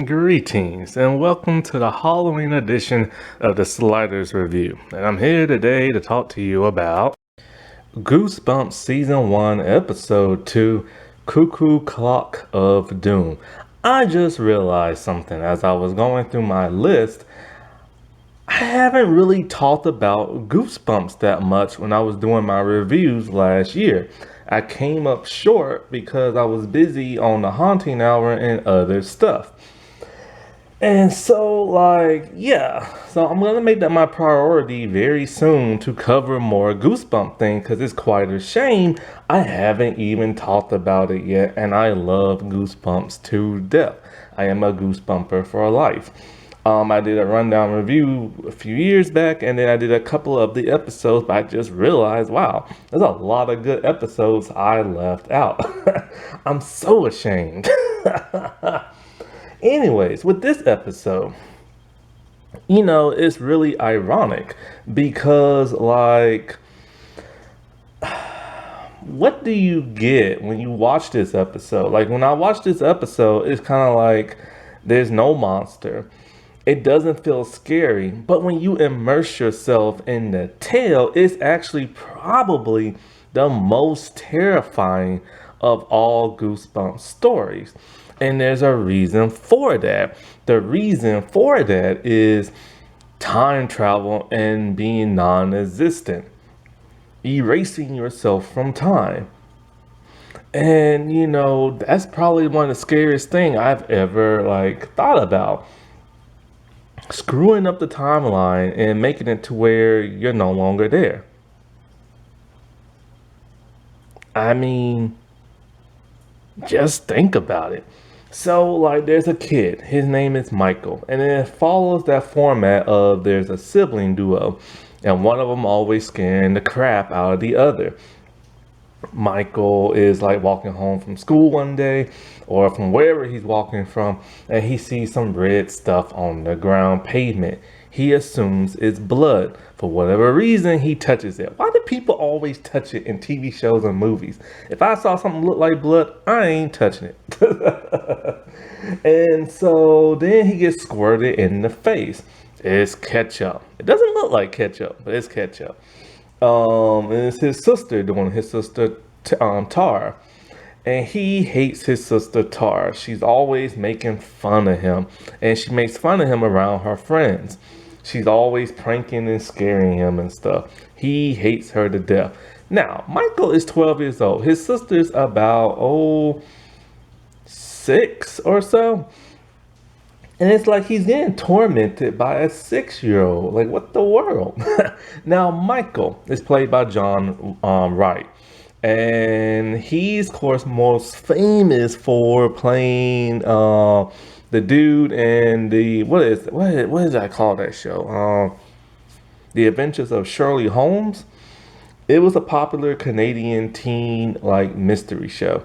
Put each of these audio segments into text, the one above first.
Greetings and welcome to the Halloween edition of the Sliders Review. And I'm here today to talk to you about Goosebumps Season 1, Episode 2, Cuckoo Clock of Doom. I just realized something as I was going through my list. I haven't really talked about Goosebumps that much when I was doing my reviews last year. I came up short because I was busy on the Haunting Hour and other stuff. And so, so I'm gonna make that my priority very soon to cover more Goosebump thing because it's quite a shame I haven't even talked about it yet, and I love Goosebumps to death. I am a Goosebumper for life. I did a rundown review a few years back, and then I did a couple of the episodes, but I just realized, wow, there's a lot of good episodes I left out. I'm so ashamed. Anyways, with this episode, it's really ironic because, what do you get when you watch this episode? Like, when I watch this episode, it's kind of like there's no monster. It doesn't feel scary, but when you immerse yourself in the tale, it's actually probably the most terrifying of all Goosebumps stories. And there's a reason for that. The reason for that is time travel and being non-existent, erasing yourself from time. And that's probably one of the scariest thing I've ever thought about. Screwing up the timeline and making it to where you're no longer there. I mean, just think about it. So, there's a kid. His name is Michael. And it follows that format of there's a sibling duo. And one of them always scaring the crap out of the other. Michael is walking home from school one day or from wherever he's walking from, and he sees some red stuff on the ground pavement. He assumes it's blood. For whatever reason, he touches it. Why do people always touch it in TV shows and movies? If I saw something look like blood, I ain't touching it. And so then he gets squirted in the face. It's ketchup. It doesn't look like ketchup, but it's ketchup. And it's his sister doing his sister Tara. And he hates his sister Tara. She's always making fun of him. And she makes fun of him around her friends. She's always pranking and scaring him and stuff. He hates her to death. Now, Michael is 12 years old. His sister's about, 6 or so. And it's like he's getting tormented by a 6-year-old. Like, what the world? Now, Michael is played by John Wright. And he's, of course, most famous for playing the dude in the, what is that called, that show? The Adventures of Shirley Holmes. It was a popular Canadian teen, mystery show.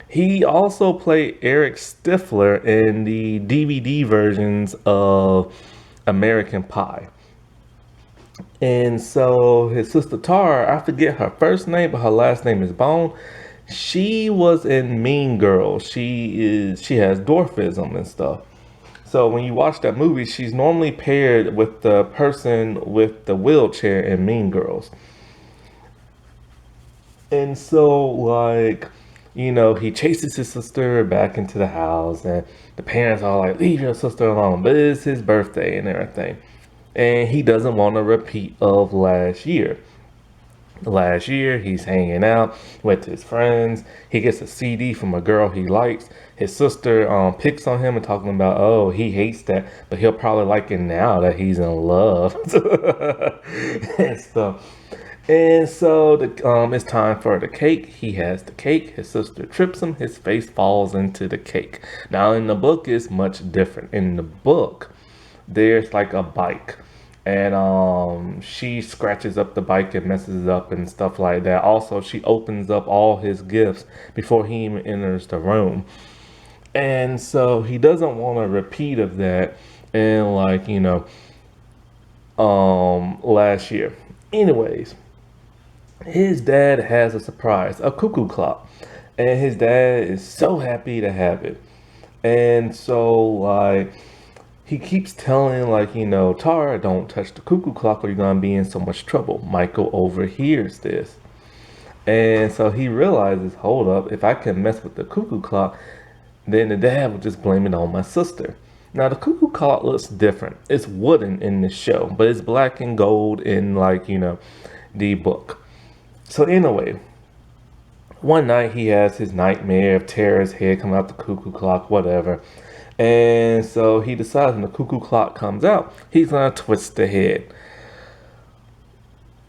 He also played Eric Stifler in the DVD versions of American Pie. And so his sister Tara, I forget her first name, but her last name is Bone. She was in Mean Girls. She has dwarfism and stuff. So when you watch that movie, she's normally paired with the person with the wheelchair in Mean Girls. And so he chases his sister back into the house, and the parents are like, leave your sister alone. But it's his birthday and everything. And he doesn't want a repeat of last year. Last year, he's hanging out with his friends. He gets a CD from a girl he likes. His sister picks on him and talking about, oh, he hates that, but he'll probably like it now that he's in love. And stuff. And so it's time for the cake. He has the cake. His sister trips him. His face falls into the cake. Now, in the book, it's much different. In the book, there's a bike. And she scratches up the bike and messes it up and stuff like that. Also, she opens up all his gifts before he even enters the room. And so he doesn't want a repeat of that in last year. Anyways, his dad has a surprise, a cuckoo clock, and his dad is so happy to have it. And so, like, he keeps telling, like, Tara, don't touch the cuckoo clock or you're gonna be in so much trouble. Michael overhears this. And so he realizes, hold up, if I can mess with the cuckoo clock, then the dad would just blame it on my sister. Now the cuckoo clock looks different. It's wooden in the show, but it's black and gold in, like, the book. So anyway, one night he has his nightmare of Tara's head coming out the cuckoo clock, whatever. And so he decides when the cuckoo clock comes out, he's gonna twist the head.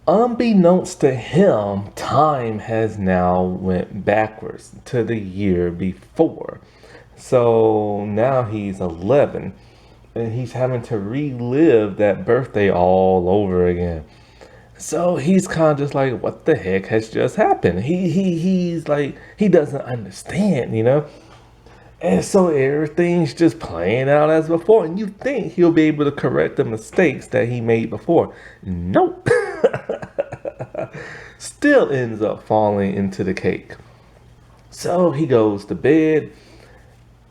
Unbeknownst to him, time has now went backwards to the year before. So now he's 11 and he's having to relive that birthday all over again. So he's kind of just like, what the heck has just happened? He's like, he doesn't understand. And so everything's just playing out as before. And you think he'll be able to correct the mistakes that he made before. Nope. Still ends up falling into the cake. So he goes to bed,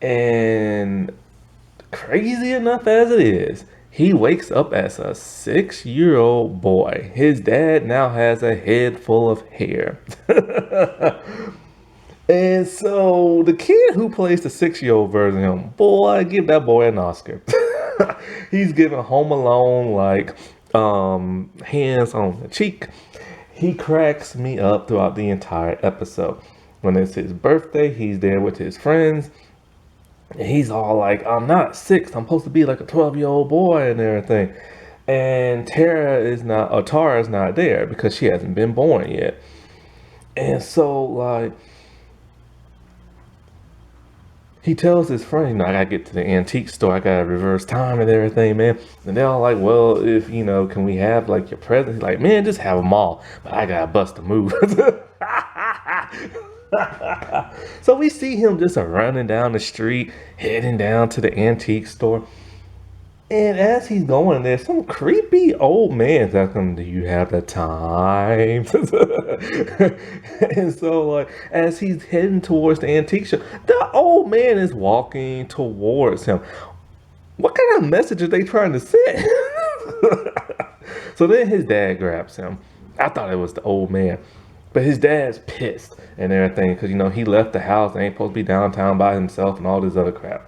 and crazy enough as it is, he wakes up as a 6-year-old boy. His dad now has a head full of hair. And so the kid who plays the 6-year-old version of him, boy, give that boy an Oscar. He's giving Home Alone like hands on the cheek. He cracks me up throughout the entire episode. When it's his birthday, he's there with his friends. And he's all like, I'm not 6. I'm supposed to be like a 12-year-old boy and everything. And Tara is not there because she hasn't been born yet. And so, like, he tells his friend, I gotta get to the antique store. I gotta reverse time and everything, man. And they're all like, well, if, can we have like your presents? He's like, man, just have them all. But I gotta bust a move. So we see him just running down the street, heading down to the antique store. And as he's going there, some creepy old man's asking him, do you have the time? And so, like, as he's heading towards the antique shop, the old man is walking towards him. What kind of message are they trying to send? So then his dad grabs him. I thought it was the old man. But his dad's pissed and everything because, he left the house and ain't supposed to be downtown by himself and all this other crap.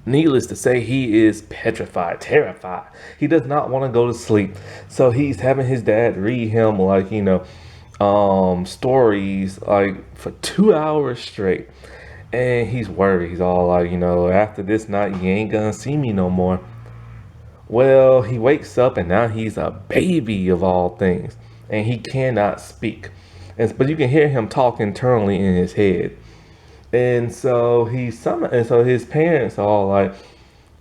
Needless to say, he is petrified, terrified. He does not want to go to sleep. So he's having his dad read him like, stories like for 2 hours straight. And he's worried. He's all like, after this night, you ain't gonna see me no more. Well, he wakes up and now he's a baby of all things. And he cannot speak. But you can hear him talk internally in his head. And so his parents are all like,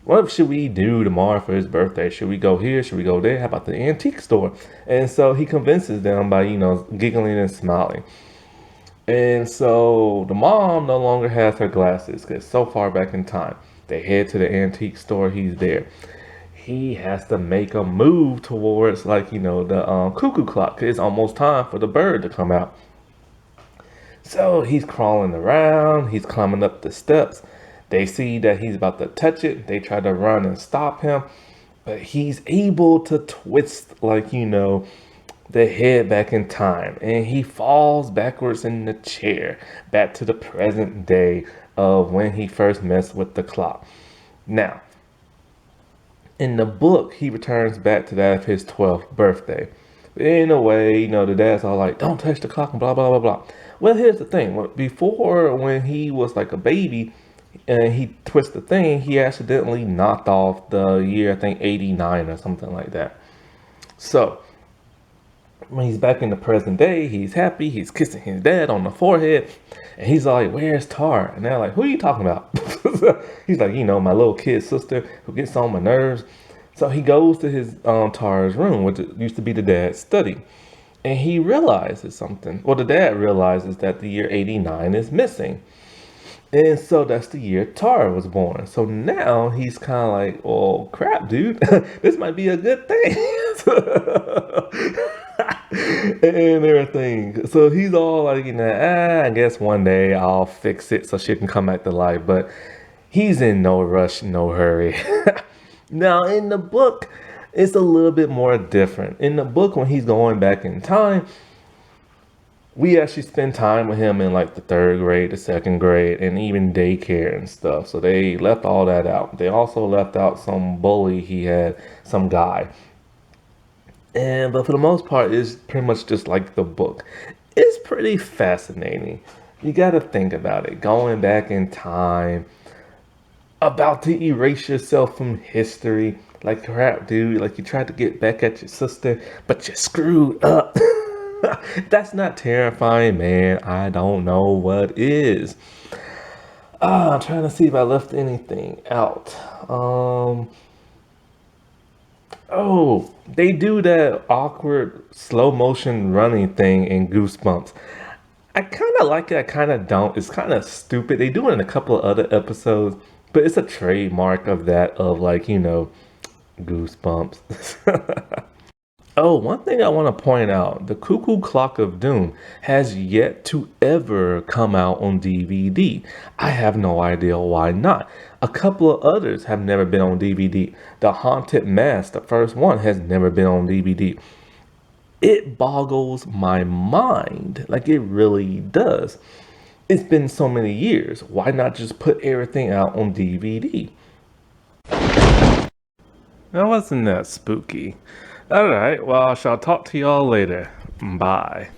what should we do tomorrow for his birthday? Should we go here? Should we go there? How about the antique store? And so he convinces them by, giggling and smiling. And so the mom no longer has her glasses because so far back in time. They head to the antique store. He's there. He has to make a move towards, like, the cuckoo clock. It's almost time for the bird to come out. So he's crawling around, he's climbing up the steps. They see that he's about to touch it. They try to run and stop him. But he's able to twist, like, the head back in time. And he falls backwards in the chair, back to the present day of when he first messed with the clock. Now, in the book, he returns back to that of his 12th birthday. In a way, the dad's all like, don't touch the clock and blah, blah, blah, blah. Well, here's the thing. Before, when he was like a baby and he twisted the thing, he accidentally knocked off the year, I think, 89 or something like that. So, when he's back in the present day, he's happy. He's kissing his dad on the forehead. And he's like, where's Tar? And they're like, who are you talking about? He's like, my little kid sister who gets on my nerves. So he goes to his Tar's room, which used to be the dad's study. And he realizes something. Well, the dad realizes that the year 89 is missing. And so that's the year Tara was born. So now he's kind of like, oh, crap, dude. This might be a good thing. And everything. So he's all like, I guess one day I'll fix it so she can come back to life. But He's in no rush, no hurry. Now, in the book, it's a little bit more different. In the book, when he's going back in time, we actually spend time with him in like the third grade, the second grade, and even daycare and stuff. So they left all that out. They also left out some bully he had, some guy. And but for the most part, it's pretty much just like the book. It's pretty fascinating. You got to think about it. Going back in time, about to erase yourself from history. Like crap, dude. Like you tried to get back at your sister, but you screwed up. That's not terrifying, man. I don't know what is. I'm trying to see if I left anything out. Um, oh, they do that awkward slow motion running thing in Goosebumps. I kind of like it. I kind of don't. It's kind of stupid. They do it in a couple of other episodes, but it's a trademark of that of like Goosebumps. Oh, one thing I want to point out, the Cuckoo Clock of Doom has yet to ever come out on DVD. I have no idea why not. A couple of others have never been on DVD. The Haunted Mask, the first one, has never been on DVD. It boggles my mind. Like it really does. It's been so many years. Why not just put everything out on DVD? That wasn't that spooky. Alright, well, I shall talk to y'all later. Bye.